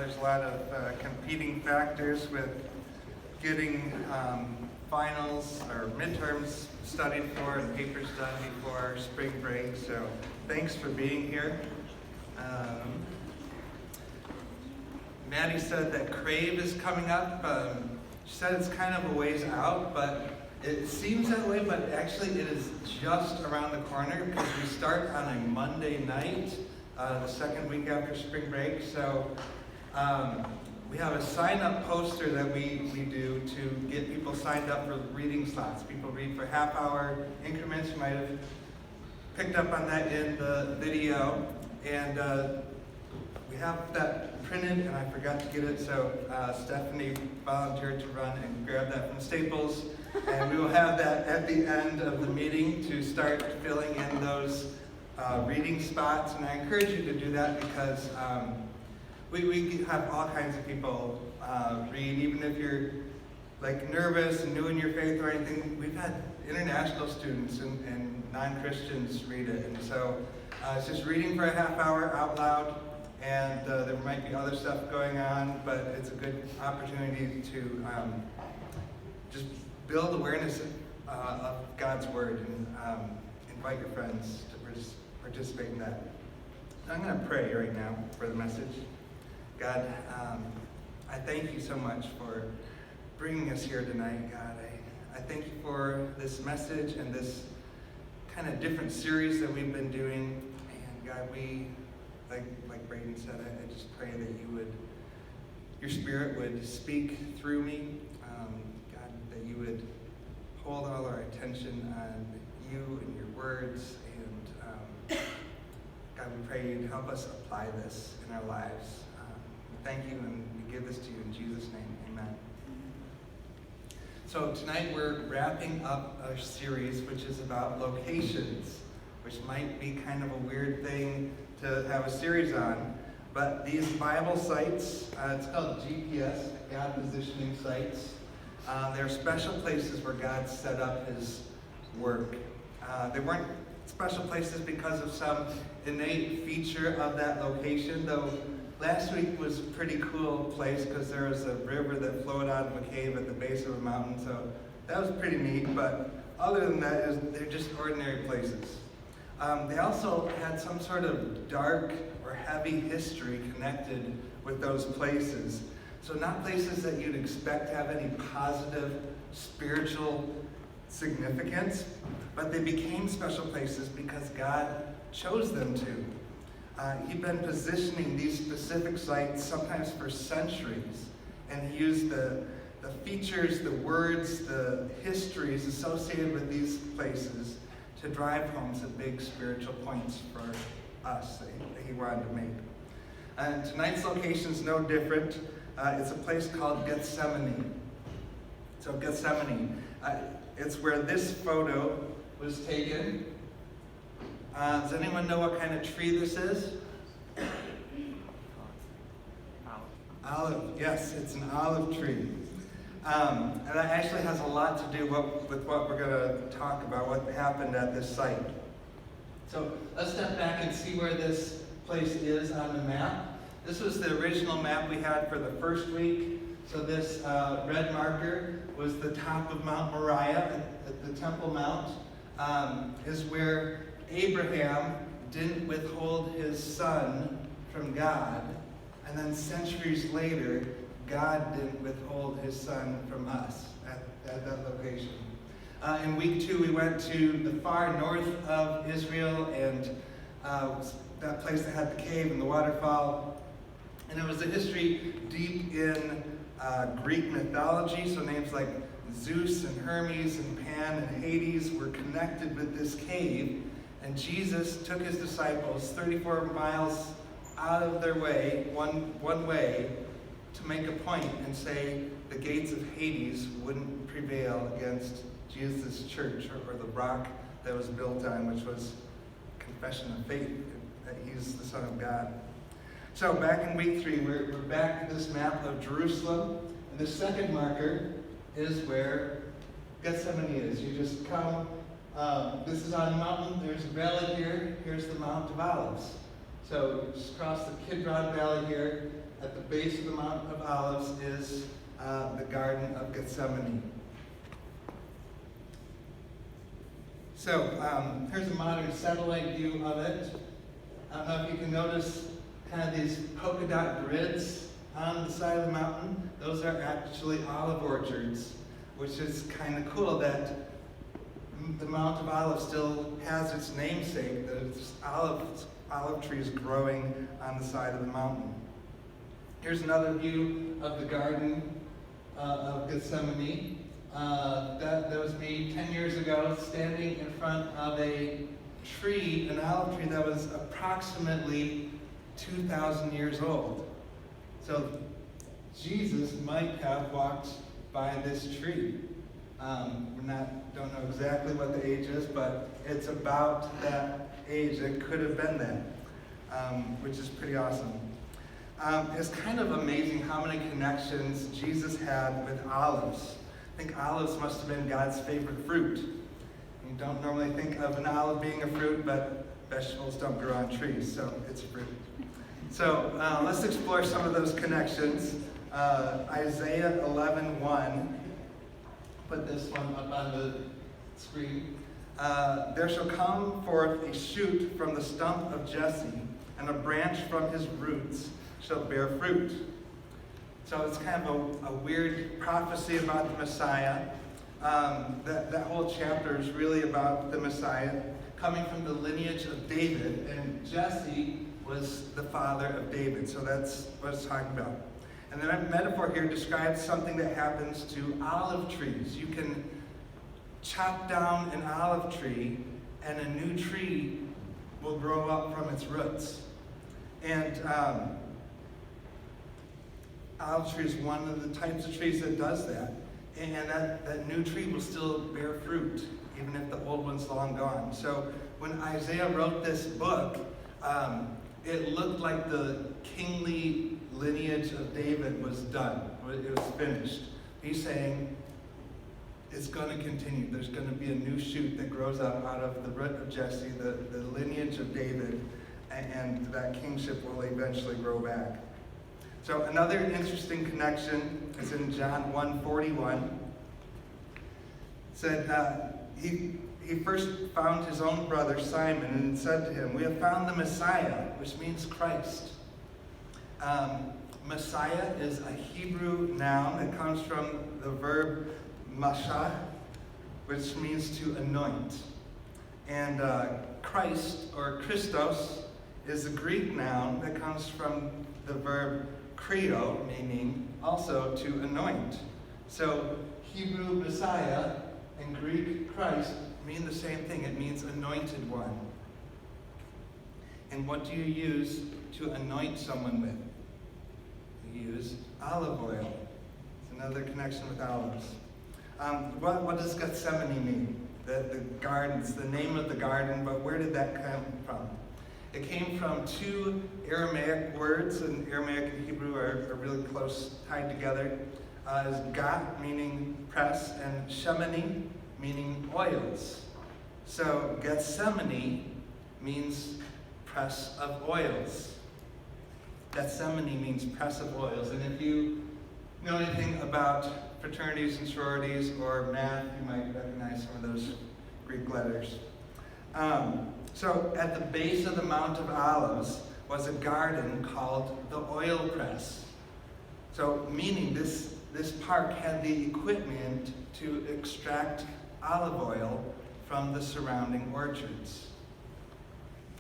there's a lot of competing factors with getting finals or midterms studied for and papers done before spring break. So thanks for being here. Maddie said that Crave is coming up. She said it's kind of a ways out, but it seems that way, but actually it is just around the corner because we start on a Monday night, the second week after spring break. So we have a sign-up poster that we do to get people signed up for reading slots. People read for half-hour increments. You might have picked up on that in the video. And we have that printed, and I forgot to get it, so Stephanie volunteered to run and grab that from Staples. And we will have that at the end of the meeting to start filling in those reading spots. And I encourage you to do that because we have all kinds of people read, even if you're like nervous and new in your faith or anything. We've had international students and non-Christians read it. And so it's just reading for a half hour out loud. And there might be other stuff going on, but it's a good opportunity to just build awareness of God's Word and invite your friends to participate in that. I'm going to pray right now for the message. God, I thank you so much for bringing us here tonight, God. I thank you for this message and this kind of different series that we've been doing. And God, we, like Braden said, I just pray that your Spirit would speak through me. God, that you would hold all our attention on you and your words. And God, we pray you'd help us apply this in our lives. Thank you, and we give this to you in Jesus' name. Amen. So tonight we're wrapping up our series, which is about locations, which might be kind of a weird thing to have a series on. But these Bible sites, it's called GPS, God Positioning Sites. They're special places where God set up his work. They weren't special places because of some innate feature of that location, though last week was a pretty cool place because there was a river that flowed out of a cave at the base of a mountain, so that was pretty neat. But other than that, they're just ordinary places. They also had some sort of dark or heavy history connected with those places. So not places that you'd expect to have any positive spiritual significance, but they became special places because God chose them to. He'd been positioning these specific sites sometimes for centuries, and he used the features, the words, the histories associated with these places to drive home some big spiritual points for us that he wanted to make. And tonight's location is no different. It's a place called Gethsemane. So Gethsemane, it's where this photo was taken. Does anyone know what kind of tree this is? Olive. Yes, it's an olive tree. And that actually has a lot to do with what we're going to talk about, what happened at this site. So let's step back and see where this place is on the map. This was the original map we had for the first week. So this red marker was the top of Mount Moriah, at the Temple Mount, is where Abraham didn't withhold his son from God, and then centuries later, God didn't withhold his son from us at that location. In week 2, we went to the far north of Israel, and that place that had the cave and the waterfall. And it was a history deep in Greek mythology, so names like Zeus and Hermes and Pan and Hades were connected with this cave. And Jesus took his disciples 34 miles out of their way, one way, to make a point and say the gates of Hades wouldn't prevail against Jesus' church or the rock that was built on, which was confession of faith, that he's the Son of God. So back in week 3, we're back to this map of Jerusalem. And the second marker is where Gethsemane is. You just come. This is on a mountain. There's a valley here. Here's the Mount of Olives. So just cross the Kidron Valley here, at the base of the Mount of Olives is the Garden of Gethsemane. So here's a modern satellite view of it. I don't know if you can notice kind of these polka dot grids on the side of the mountain. Those are actually olive orchards, which is kind of cool that the Mount of Olives still has its namesake, that it's olive trees growing on the side of the mountain. Here's another view of the Garden of Gethsemane. That was me 10 years ago, standing in front of a tree, an olive tree that was approximately 2,000 years old. So Jesus might have walked by this tree. Don't know exactly what the age is, but it's about that age. It could have been that, which is pretty awesome. It's kind of amazing how many connections Jesus had with olives. I think olives must have been God's favorite fruit. You don't normally think of an olive being a fruit, but vegetables don't grow on trees, so it's a fruit. So let's explore some of those connections. Isaiah 11:1. Put this one up on the screen. There shall come forth a shoot from the stump of Jesse, and a branch from his roots shall bear fruit. So it's kind of a weird prophecy about the Messiah. That whole chapter is really about the Messiah coming from the lineage of David, and Jesse was the father of David. So that's what it's talking about. And the metaphor here describes something that happens to olive trees. You can chop down an olive tree, and a new tree will grow up from its roots. And olive tree is one of the types of trees that does that. And that new tree will still bear fruit, even if the old one's long gone. So when Isaiah wrote this book, it looked like the kingly lineage of David was done. It was finished. He's saying it's going to continue. There's going to be a new shoot that grows up out of the root of Jesse, the lineage of David, and that kingship will eventually grow back. So another interesting connection is in John 1:41. It said he first found his own brother Simon and said to him, "We have found the Messiah," which means Christ. Messiah is a Hebrew noun that comes from the verb mashah, which means to anoint. And Christ, or Christos, is a Greek noun that comes from the verb kreo, meaning also to anoint. So Hebrew Messiah and Greek Christ mean the same thing. It means anointed one. And what do you use to anoint someone with? You use olive oil. It's another connection with olives. What does Gethsemane mean? The gardens, the name of the garden, but where did that come from? It came from two Aramaic words, and Aramaic and Hebrew are really close, tied together. Is gat, meaning press, and shemani, meaning oils. So Gethsemane means press of oils. Gethsemane means press of oils. And if you know anything about fraternities and sororities or math, you might recognize some of those Greek letters. So at the base of the Mount of Olives was a garden called the oil press. So meaning this park had the equipment to extract olive oil from the surrounding orchards.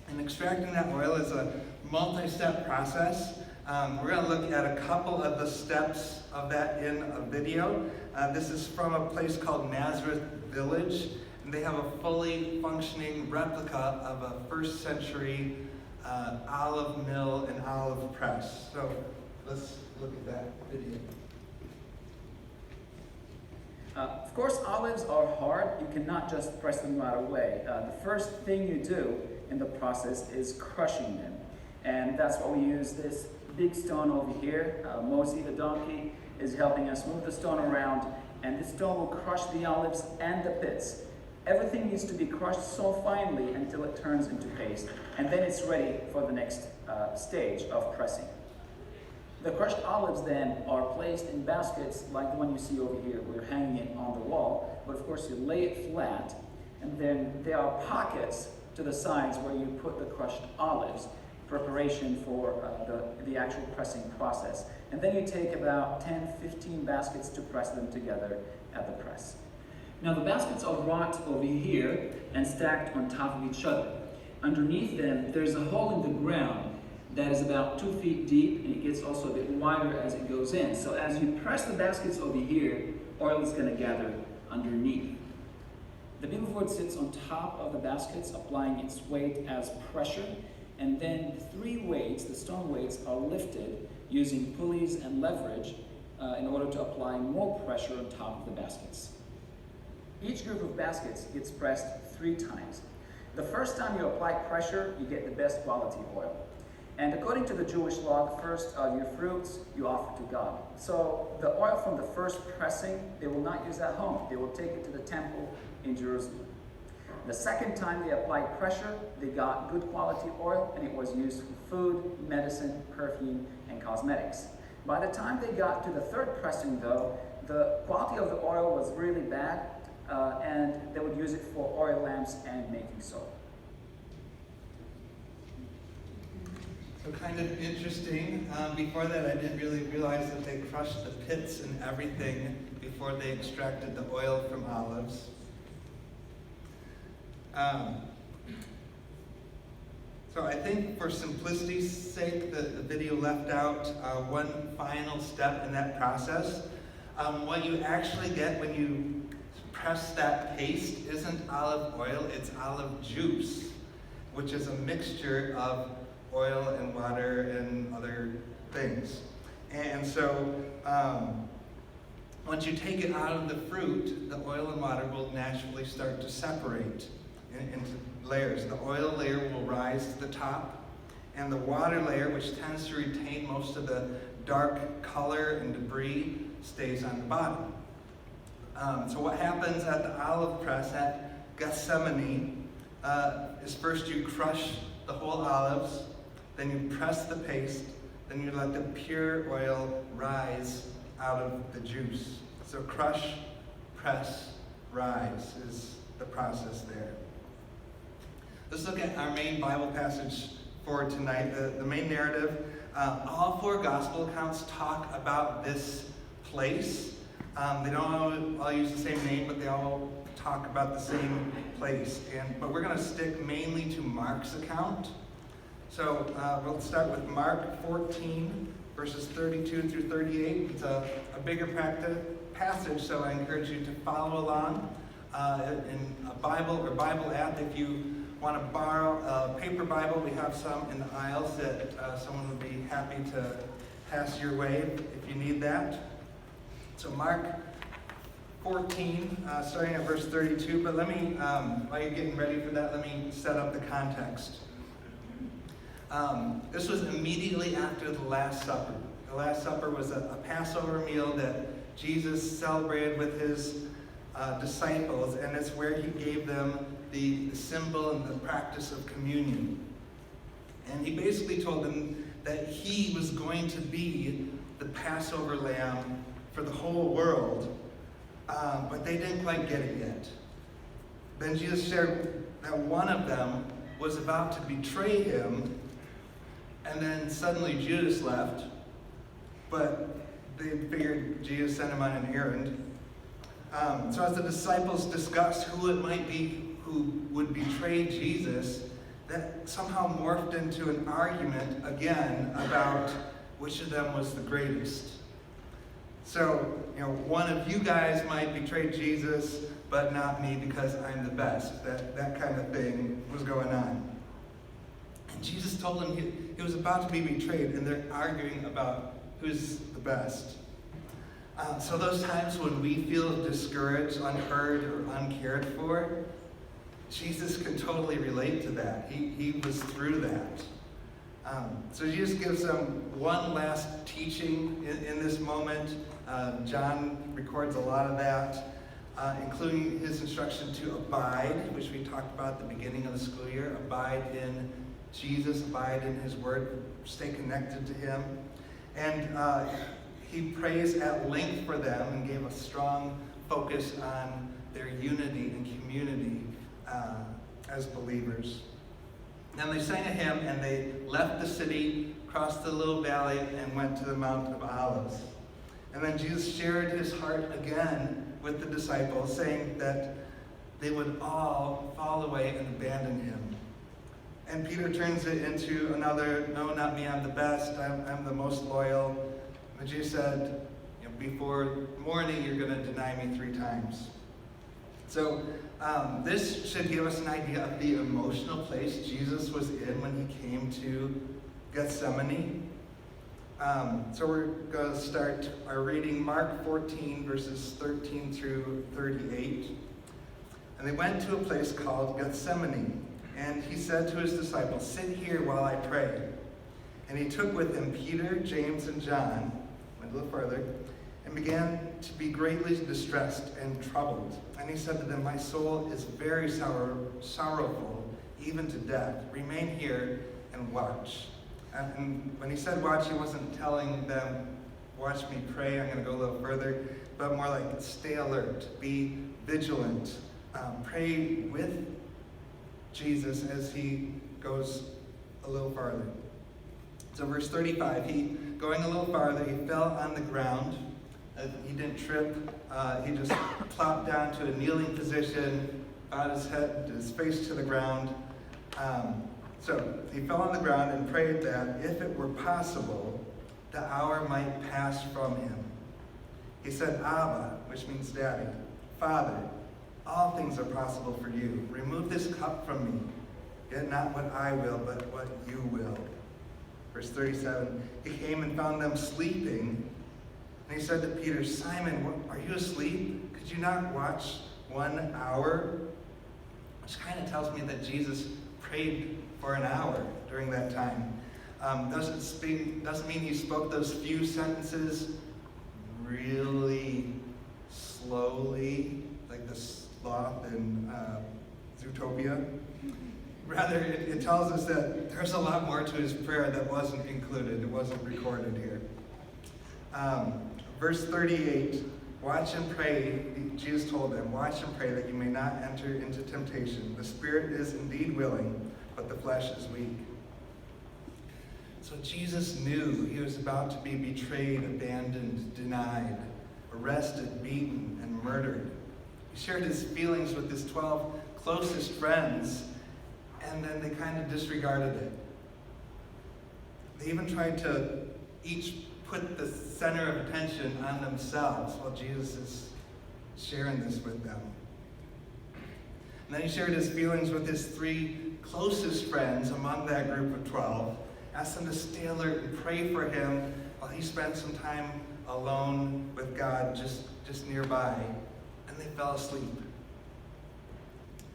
And extracting that oil is a multi-step process. We're going to look at a couple of the steps of that in a video. This is from a place called Nazareth Village, and they have a fully functioning replica of a first century olive mill and olive press. So let's look at that video. Of course, olives are hard. You cannot just press them right away. The first thing you do in the process is crushing them. And that's why we use this big stone over here. Mosi, the donkey, is helping us move the stone around. And this stone will crush the olives and the pits. Everything needs to be crushed so finely until it turns into paste. And then it's ready for the next stage of pressing. The crushed olives then are placed in baskets like the one you see over here. We're hanging it on the wall, but of course you lay it flat, and then there are pockets to the sides where you put the crushed olives, preparation for the actual pressing process. And then you take about 10-15 baskets to press them together at the press. Now the baskets are brought over here and stacked on top of each other. Underneath them, there's a hole in the ground that is about 2 feet deep, and it gets also a bit wider as it goes in. So as you press the baskets over here, oil is going to gather underneath. The beam of wood sits on top of the baskets, applying its weight as pressure, and then the 3 weights, the stone weights, are lifted using pulleys and leverage in order to apply more pressure on top of the baskets. Each group of baskets gets pressed 3 times. The first time you apply pressure, you get the best quality oil. And according to the Jewish law, the first of your fruits you offer to God. So the oil from the first pressing, they will not use at home. They will take it to the temple in Jerusalem. The second time they applied pressure, they got good quality oil, and it was used for food, medicine, perfume, and cosmetics. By the time they got to the third pressing, though, the quality of the oil was really bad, and they would use it for oil lamps and making soap. So kind of interesting. Before that, I didn't really realize that they crushed the pits and everything before they extracted the oil from olives. So I think for simplicity's sake, the video left out one final step in that process. What you actually get when you press that paste isn't olive oil, it's olive juice, which is a mixture of oil and water and other things. And so once you take it out of the fruit, the oil and water will naturally start to separate into layers. The oil layer will rise to the top, and the water layer, which tends to retain most of the dark color and debris, stays on the bottom. So what happens at the olive press at Gethsemane is first you crush the whole olives, then you press the paste, then you let the pure oil rise out of the juice. So crush, press, rise is the process there. Let's look at our main Bible passage for tonight. The main narrative, all 4 gospel accounts talk about this place. They don't all use the same name, but they all talk about the same place. But we're going to stick mainly to Mark's account. So we'll start with Mark 14, verses 32 through 38. It's a bigger passage, so I encourage you to follow along in a Bible or Bible app. If you want to borrow a paper Bible, we have some in the aisles that someone would be happy to pass your way if you need that. So Mark 14, starting at verse 32, but let me, while you're getting ready for that, let me set up the context. This was immediately after the Last Supper. The Last Supper was a Passover meal that Jesus celebrated with his disciples, and it's where he gave them the symbol and the practice of communion. And he basically told them that he was going to be the Passover lamb for the whole world, but they didn't quite get it yet. Then Jesus shared that one of them was about to betray him, and then suddenly Judas left, but they figured Jesus sent him on an errand. So as the disciples discussed who it might be who would betray Jesus, that somehow morphed into an argument again about which of them was the greatest. So, one of you guys might betray Jesus, but not me because I'm the best. That kind of thing was going on. And Jesus told them he was about to be betrayed, and they're arguing about who's the best. So those times when we feel discouraged, unheard, or uncared for, Jesus can totally relate to that. He was through that. So Jesus gives them one last teaching in this moment. John records a lot of that, including his instruction to abide, which we talked about at the beginning of the school year. Abide in Jesus, abide in his word, stay connected to him. And he prays at length for them and gave a strong focus on their unity and community as believers. Then they sang a hymn and they left the city, crossed the little valley, and went to the Mount of Olives. And then Jesus shared his heart again with the disciples, saying that they would all fall away and abandon him. And Peter turns it into another, no, not me, I'm the best, I'm the most loyal. And Jesus said, before morning, you're going to deny me 3 times. So this should give us an idea of the emotional place Jesus was in when he came to Gethsemane. So we're going to start our reading, Mark 14, verses 13 through 38. And they went to a place called Gethsemane, and he said to his disciples, "Sit here while I pray." And he took with him Peter, James, and John, went a little further, and began to be greatly distressed and troubled. And he said to them, "My soul is very sorrowful, even to death. Remain here and watch." And when he said watch, he wasn't telling them, watch me pray, I'm going to go a little further, but more like stay alert, be vigilant, pray with Jesus as he goes a little farther. So verse 35, going a little farther, he fell on the ground. He didn't trip. He just plopped down to a kneeling position, bowed his face to the ground. So he fell on the ground and prayed that, if it were possible, the hour might pass from him. He said, "Abba," which means Daddy, "Father, all things are possible for you. Remove this cup from me. Yet not what I will, but what you will." Verse 37, he came and found them sleeping. And he said to Peter, "Simon, are you asleep? Could you not watch 1 hour?" Which kind of tells me that Jesus prayed for an hour during that time. Doesn't mean he spoke those few sentences really slowly, like the sloth in Zootopia. Rather, it tells us that there's a lot more to his prayer that wasn't included. It wasn't recorded here. Verse 38, watch and pray. Jesus told them, "Watch and pray that you may not enter into temptation. The spirit is indeed willing, but the flesh is weak." So Jesus knew he was about to be betrayed, abandoned, denied, arrested, beaten, and murdered. He shared his feelings with his 12 closest friends, and then they kind of disregarded it. They even tried to each put the center of attention on themselves while Jesus is sharing this with them. And then he shared his feelings with his 3 closest friends among that group of 12, asked them to stay alert and pray for him while he spent some time alone with God just nearby, and they fell asleep.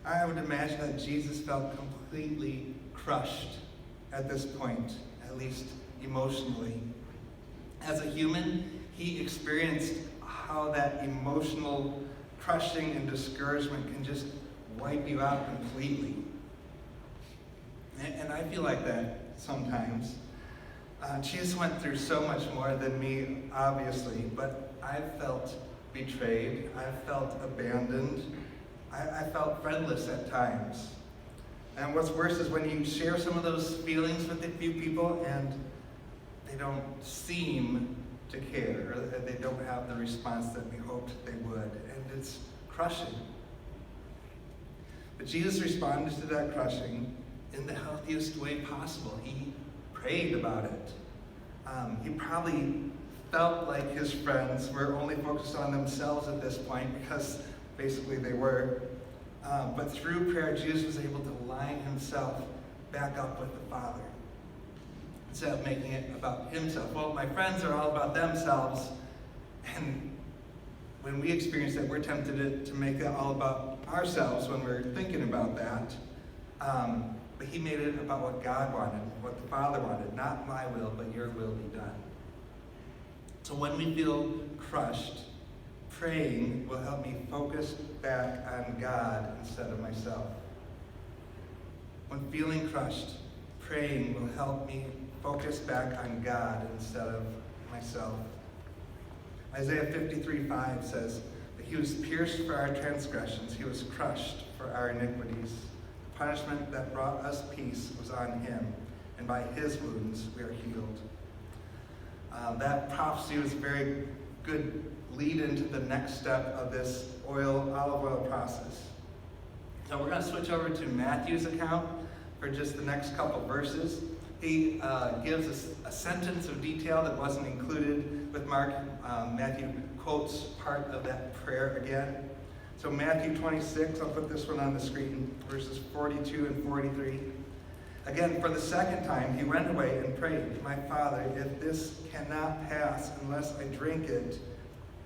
I would imagine that Jesus felt completely crushed at this point, at least emotionally. As a human, he experienced how that emotional crushing and discouragement can just wipe you out completely. And I feel like that sometimes. Jesus went through so much more than me, obviously, but I felt betrayed. I felt abandoned. I felt friendless at times. And what's worse is when you share some of those feelings with a few people and they don't seem to care, or they don't have the response that we hoped they would, and it's crushing. But Jesus responded to that crushing in the healthiest way possible. He prayed about it. He probably felt like his friends were only focused on themselves at this point, because basically they were. But through prayer, Jesus was able to line himself back up with the Father, instead of making it about himself. Well, my friends are all about themselves, and when we experience that, we're tempted to make it all about ourselves when we're thinking about that. But he made it about what God wanted, what the Father wanted. Not my will, but your will be done. So when we feel crushed, praying will help me focus back on God instead of myself. When feeling crushed, praying will help me focus back on God instead of myself. Isaiah 53:5 says, "But he was pierced for our transgressions, he was crushed for our iniquities. The punishment that brought us peace was on him, and by his wounds we are healed." That prophecy was a very good lead into the next step of this olive oil process. So we're going to switch over to Matthew's account for just the next couple verses. He gives us a sentence of detail that wasn't included with Mark. Matthew quotes part of that prayer again. So Matthew 26, I'll put this one on the screen, verses 42 and 43. "Again, for the second time, he went away and prayed, 'My Father, if this cannot pass unless I drink it,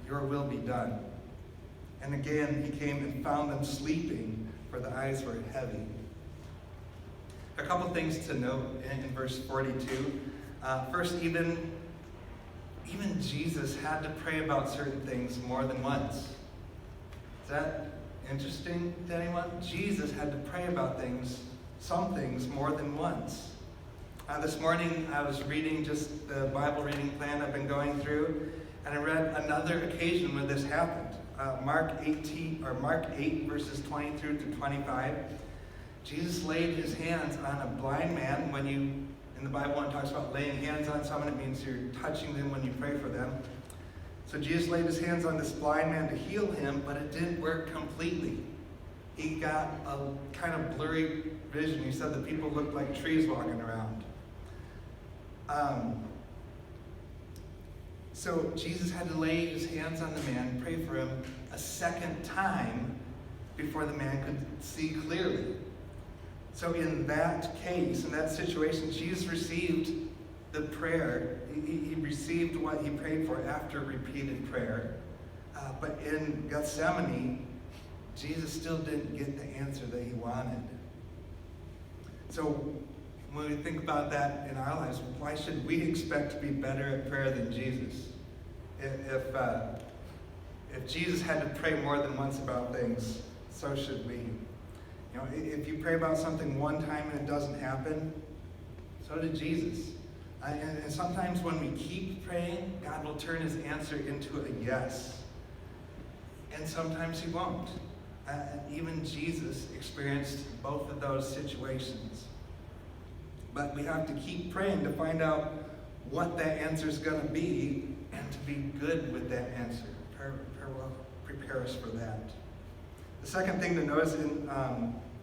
your will be done.' And again he came and found them sleeping, for the eyes were heavy." A couple things to note in verse 42. First, even Jesus had to pray about certain things more than once. Is that interesting to anyone? Jesus had to pray about some things more than once. This morning I was reading just the Bible reading plan I've been going through, and I read another occasion when this happened. Mark 8 verses 20 through to 25. Jesus laid his hands on a blind man. In the Bible, when it talks about laying hands on someone, it means you're touching them when you pray for them. So Jesus laid his hands on this blind man to heal him, but it didn't work completely. He got a kind of blurry vision. He said that people looked like trees walking around. So Jesus had to lay his hands on the man and pray for him a second time before the man could see clearly. So in that case, in that situation, Jesus received the prayer. He received what he prayed for after repeated prayer. But in Gethsemane, Jesus still didn't get the answer that he wanted. So when we think about that in our lives, why should we expect to be better at prayer than Jesus? If Jesus had to pray more than once about things, so should we. You know, if you pray about something one time and it doesn't happen, so did Jesus. And sometimes when we keep praying, God will turn his answer into a yes. And sometimes he won't. Even Jesus experienced both of those situations. But we have to keep praying to find out what that answer is going to be and to be good with that answer. Prepare us for that. The second thing to notice in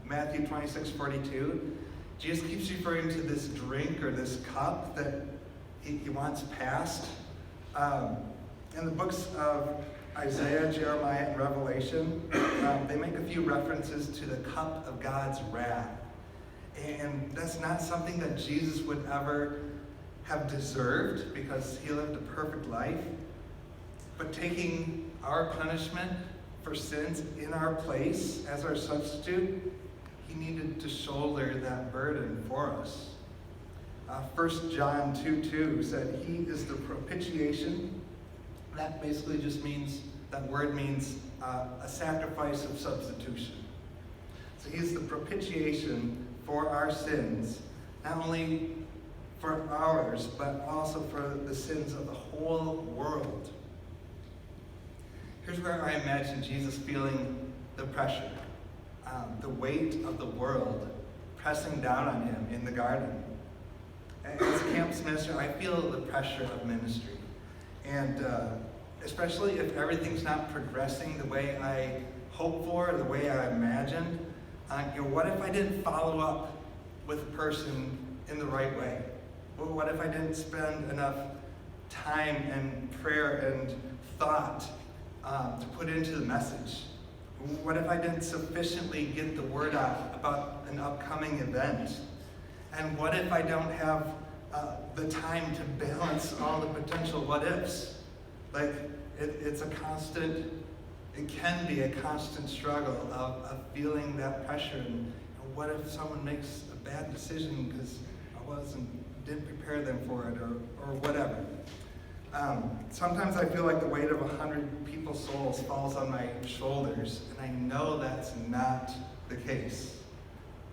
Matthew 26:42, Jesus keeps referring to this drink or this cup that he wants passed. In the books of Isaiah, Jeremiah, and Revelation, they make a few references to the cup of God's wrath. And that's not something that Jesus would ever have deserved because he lived a perfect life. But taking our punishment for sins in our place as our substitute, he needed to shoulder that burden for us. 1 John 2:2 said, "He is the propitiation." That basically just means, that word means a sacrifice of substitution. So he's the propitiation for our sins, not only for ours, but also for the sins of the whole world. Here's where I imagine Jesus feeling the pressure, the weight of the world pressing down on him in the garden. As a campus minister, I feel the pressure of ministry. And especially if everything's not progressing the way I hoped for, the way I imagined, what if I didn't follow up with a person in the right way? What if I didn't spend enough time and prayer and thought to put into the message? What if I didn't sufficiently get the word out about an upcoming event? And what if I don't have the time to balance all the potential what ifs? Like, it can be a constant struggle of feeling that pressure. And what if someone makes a bad decision because I didn't prepare them for it or whatever? Sometimes I feel like the weight of 100 people's souls falls on my shoulders, and I know that's not the case.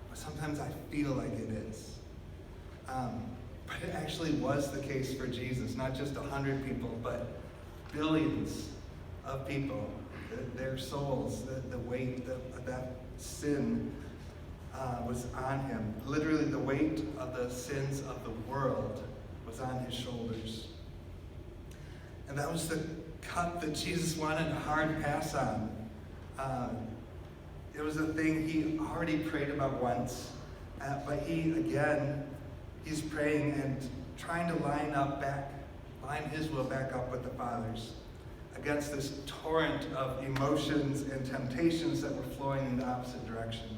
But sometimes I feel like it is. But it actually was the case for Jesus, not just 100 people, but billions of people. Their souls, the weight of that sin was on him. Literally, the weight of the sins of the world was on his shoulders. And that was the cut that Jesus wanted a hard pass on. It was a thing he already prayed about once, but he's praying and trying to line his will back up with the Father's against this torrent of emotions and temptations that were flowing in the opposite direction.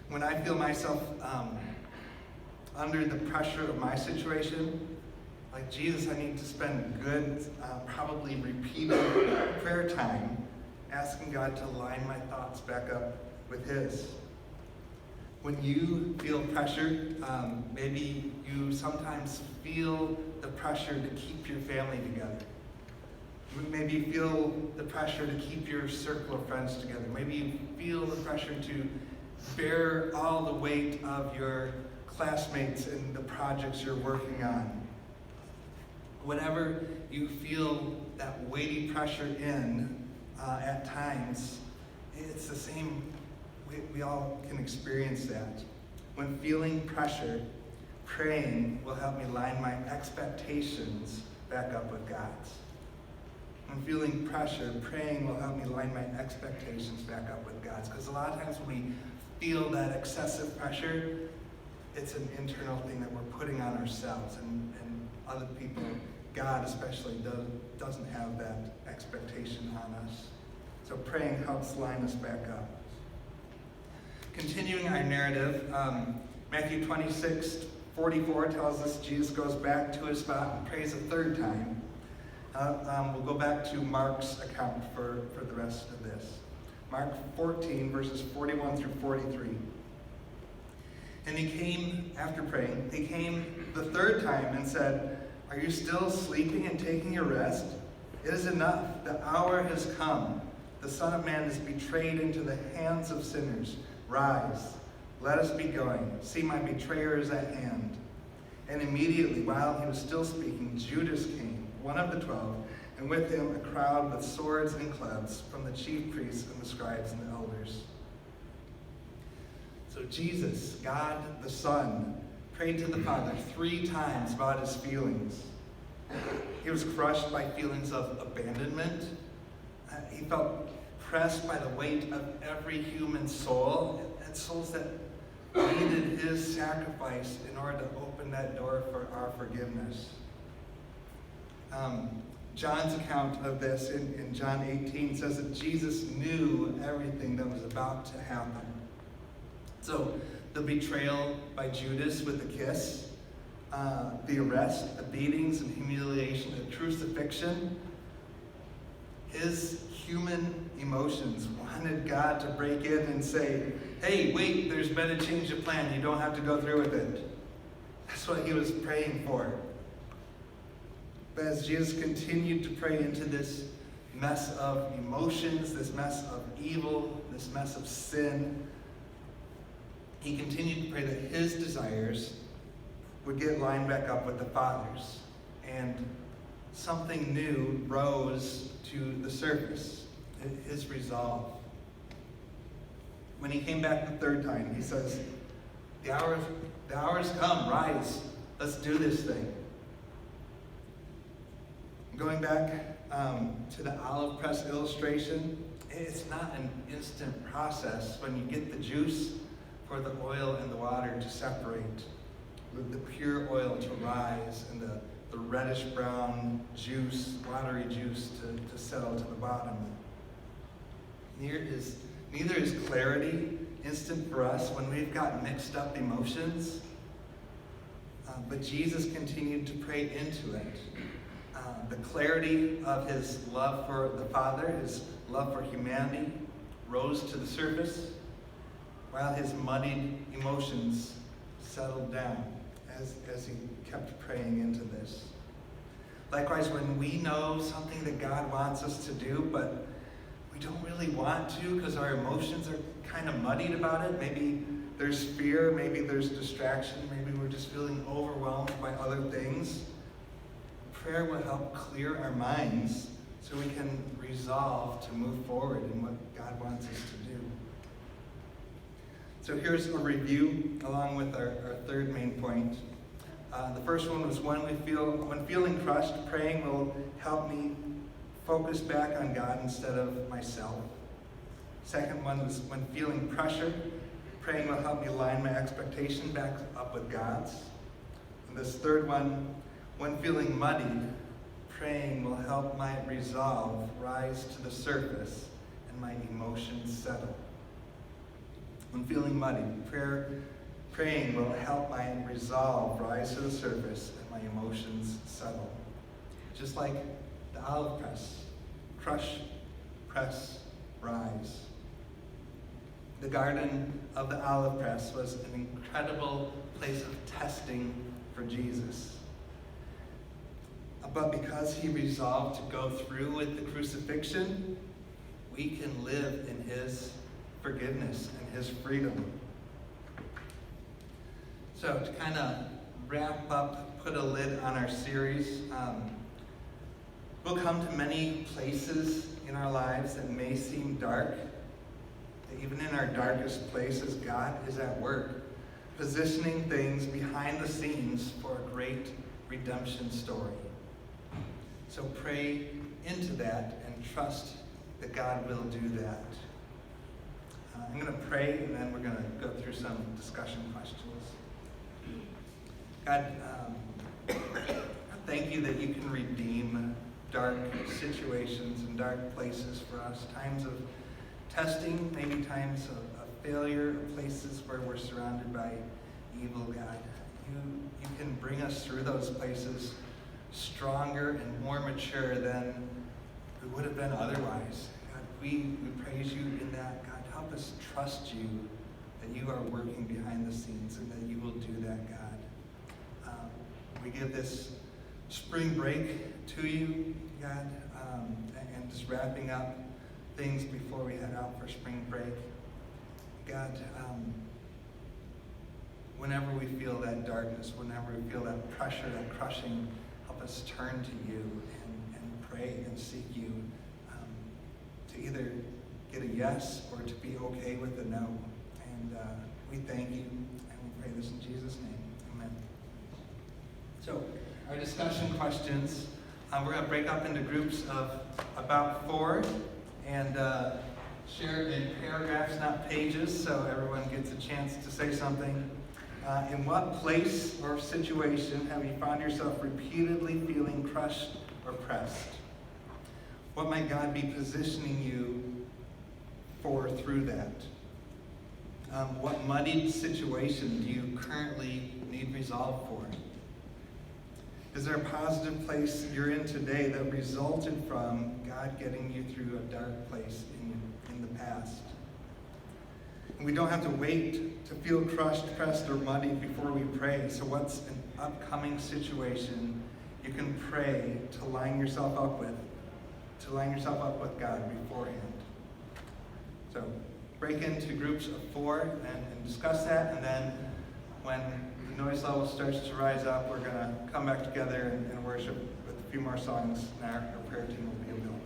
When I feel myself under the pressure of my situation, like Jesus, I need to spend good, probably repeated prayer time asking God to line my thoughts back up with His. When you feel pressure, maybe you sometimes feel the pressure to keep your family together. Maybe you feel the pressure to keep your circle of friends together. Maybe you feel the pressure to bear all the weight of your classmates and the projects you're working on. Whenever you feel that weighty pressure at times, it's the same. We all can experience that. When feeling pressure, praying will help me line my expectations back up with God's. When feeling pressure, praying will help me line my expectations back up with God's. Because a lot of times when we feel that excessive pressure, it's an internal thing that we're putting on ourselves and other people. God especially doesn't have that expectation on us. So praying helps line us back up. Continuing our narrative, Matthew 26:44 tells us Jesus goes back to his spot and prays a third time. We'll go back to Mark's account for the rest of this. Mark 14, verses 41 through 43. And he came, after praying, he came the third time and said, "Are you still sleeping and taking your rest? It is enough. The hour has come. The Son of Man is betrayed into the hands of sinners. Rise, let us be going. See, my betrayer is at hand." And immediately, while he was still speaking, Judas came, one of the 12, and with him a crowd with swords and clubs from the chief priests and the scribes and the elders. So Jesus, God the Son, prayed to the Father 3 times about his feelings. He was crushed by feelings of abandonment. He felt pressed by the weight of every human soul, and souls that needed his sacrifice in order to open that door for our forgiveness. John's account of this in John 18 says that Jesus knew everything that was about to happen. So the betrayal by Judas with a kiss, the arrest, the beatings and humiliation, the crucifixion, his human emotions wanted God to break in and say, "Hey, wait, there's been a change of plan. You don't have to go through with it." That's what he was praying for. But as Jesus continued to pray into this mess of emotions, this mess of evil, this mess of sin, he continued to pray that his desires would get lined back up with the Father's. And something new rose to the surface, his resolve. When he came back the third time, he says, the hour's come, rise, let's do this thing. Going back to the olive press illustration, it's not an instant process when you get the juice for the oil and the water to separate, with the pure oil to rise and the reddish brown juice, watery juice to settle to the bottom. Neither is clarity instant for us when we've got mixed up emotions, but Jesus continued to pray into it. The clarity of his love for the Father, his love for humanity, rose to the surface, while his muddied emotions settled down as he kept praying into this. Likewise, when we know something that God wants us to do, but we don't really want to because our emotions are kind of muddied about it, maybe there's fear, maybe there's distraction, maybe we're just feeling overwhelmed by other things, prayer will help clear our minds so we can resolve to move forward in what God wants us to do. So here's a review along with our third main point. The first one was when feeling crushed, praying will help me focus back on God instead of myself. Second one was when feeling pressure, praying will help me line my expectation back up with God's. And this third one, when feeling muddied, praying will help my resolve rise to the surface and my emotions settle. When feeling muddied, praying will help my resolve rise to the surface and my emotions settle. Just like the olive press, crush, press, rise. The Garden of the Olive Press was an incredible place of testing for Jesus. But because he resolved to go through with the crucifixion, we can live in his forgiveness and his freedom. So to kind of wrap up, put a lid on our series, we'll come to many places in our lives that may seem dark. Even in our darkest places, God is at work, positioning things behind the scenes for a great redemption story. So pray into that and trust that God will do that. I'm going to pray, and then we're going to go through some discussion questions. God, thank you that you can redeem dark situations and dark places for us, times of testing, maybe times of failure, places where we're surrounded by evil, God. You can bring us through those places stronger and more mature than we would have been otherwise. God, we praise you in that. God, help us trust you that you are working behind the scenes and that you will do that, God. We give this spring break to you, God, and just wrapping up things before we head out for spring break. God, whenever we feel that darkness, whenever we feel that pressure, that crushing, help us turn to you and pray and seek you to either get a yes or to be okay with a no. And we thank you, and we pray this in Jesus' name. Amen. So, our discussion questions, we're going to break up into groups of about 4 and share in paragraphs, not pages, so everyone gets a chance to say something. In what place or situation have you found yourself repeatedly feeling crushed or pressed? What might God be positioning you for through that? What muddied situation do you currently need resolve for? Is there a positive place you're in today that resulted from God getting you through a dark place in the past? And we don't have to wait to feel crushed, pressed, or muddied before we pray. So what's an upcoming situation you can pray to line yourself up with God beforehand? So break into groups of 4 and discuss that, and then when the noise level starts to rise up, we're going to come back together and worship with a few more songs, and our prayer team will be available.